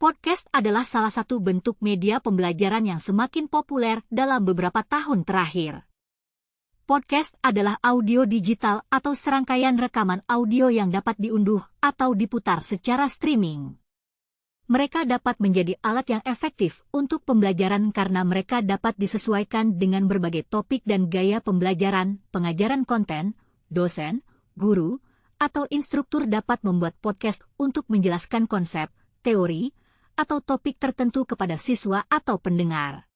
Podcast adalah salah satu bentuk media pembelajaran yang semakin populer dalam beberapa tahun terakhir. Podcast adalah audio digital atau serangkaian rekaman audio yang dapat diunduh atau diputar secara streaming. Mereka dapat menjadi alat yang efektif untuk pembelajaran karena mereka dapat disesuaikan dengan berbagai topik dan gaya pembelajaran, pengajaran konten, dosen, guru, atau instruktur dapat membuat podcast untuk menjelaskan konsep, teori, atau topik tertentu kepada siswa atau pendengar.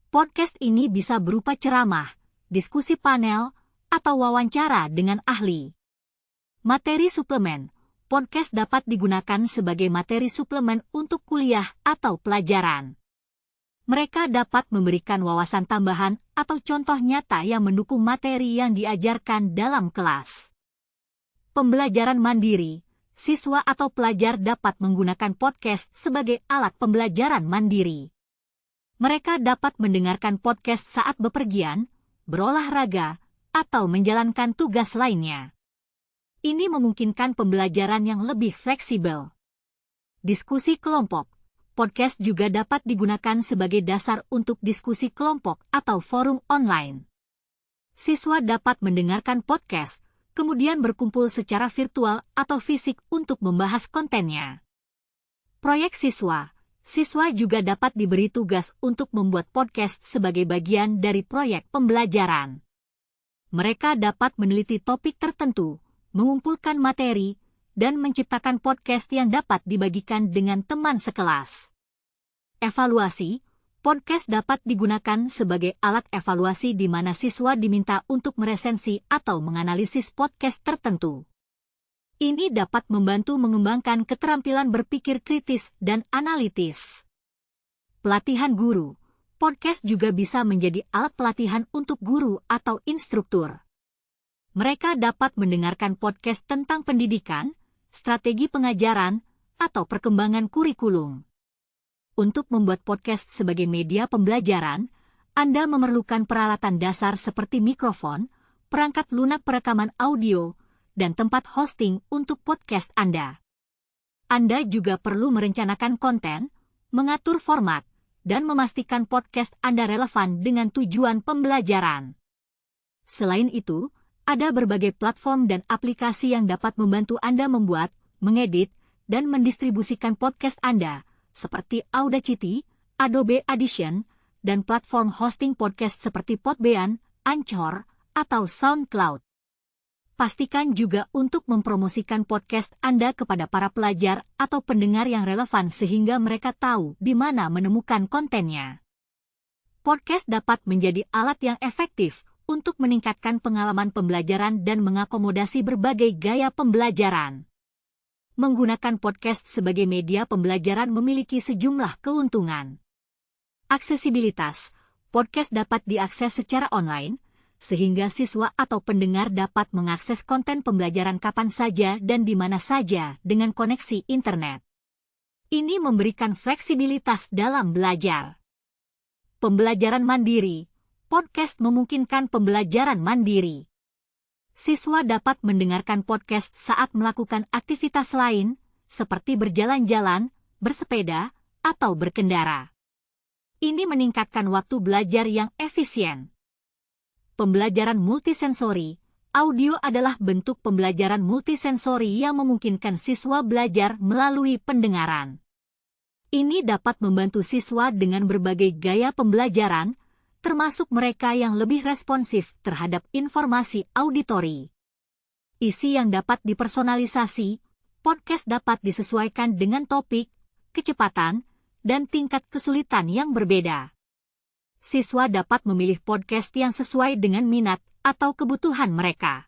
Podcast ini bisa berupa ceramah, diskusi panel, atau wawancara dengan ahli. Materi suplemen. Podcast dapat digunakan sebagai materi suplemen untuk kuliah atau pelajaran. Mereka dapat memberikan wawasan tambahan atau contoh nyata yang mendukung materi yang diajarkan dalam kelas. Pembelajaran mandiri. Siswa atau pelajar dapat menggunakan podcast sebagai alat pembelajaran mandiri. Mereka dapat mendengarkan podcast saat bepergian, berolahraga, atau menjalankan tugas lainnya. Ini memungkinkan pembelajaran yang lebih fleksibel. Diskusi kelompok. Podcast juga dapat digunakan sebagai dasar untuk diskusi kelompok atau forum online. Siswa dapat mendengarkan podcast, kemudian berkumpul secara virtual atau fisik untuk membahas kontennya. Proyek siswa. Siswa juga dapat diberi tugas untuk membuat podcast sebagai bagian dari proyek pembelajaran. Mereka dapat meneliti topik tertentu, mengumpulkan materi, dan menciptakan podcast yang dapat dibagikan dengan teman sekelas. Evaluasi. Podcast dapat digunakan sebagai alat evaluasi di mana siswa diminta untuk meresensi atau menganalisis podcast tertentu. Ini dapat membantu mengembangkan keterampilan berpikir kritis dan analitis. Pelatihan guru. Podcast juga bisa menjadi alat pelatihan untuk guru atau instruktur. Mereka dapat mendengarkan podcast tentang pendidikan, strategi pengajaran, atau perkembangan kurikulum. Untuk membuat podcast sebagai media pembelajaran, Anda memerlukan peralatan dasar seperti mikrofon, perangkat lunak perekaman audio, dan tempat hosting untuk podcast Anda. Anda juga perlu merencanakan konten, mengatur format, dan memastikan podcast Anda relevan dengan tujuan pembelajaran. Selain itu, ada berbagai platform dan aplikasi yang dapat membantu Anda membuat, mengedit, dan mendistribusikan podcast Anda, seperti Audacity, Adobe Audition, dan platform hosting podcast seperti Podbean, Anchor, atau SoundCloud. Pastikan juga untuk mempromosikan podcast Anda kepada para pelajar atau pendengar yang relevan sehingga mereka tahu di mana menemukan kontennya. Podcast dapat menjadi alat yang efektif untuk meningkatkan pengalaman pembelajaran dan mengakomodasi berbagai gaya pembelajaran. Menggunakan podcast sebagai media pembelajaran memiliki sejumlah keuntungan. Aksesibilitas. Podcast dapat diakses secara online, sehingga siswa atau pendengar dapat mengakses konten pembelajaran kapan saja dan di mana saja dengan koneksi internet. Ini memberikan fleksibilitas dalam belajar. Pembelajaran mandiri. Podcast memungkinkan pembelajaran mandiri. Siswa dapat mendengarkan podcast saat melakukan aktivitas lain, seperti berjalan-jalan, bersepeda, atau berkendara. Ini meningkatkan waktu belajar yang efisien. Pembelajaran multisensori. Audio adalah bentuk pembelajaran multisensori yang memungkinkan siswa belajar melalui pendengaran. Ini dapat membantu siswa dengan berbagai gaya pembelajaran, termasuk mereka yang lebih responsif terhadap informasi auditori. Isi yang dapat dipersonalisasi. Podcast dapat disesuaikan dengan topik, kecepatan, dan tingkat kesulitan yang berbeda. Siswa dapat memilih podcast yang sesuai dengan minat atau kebutuhan mereka.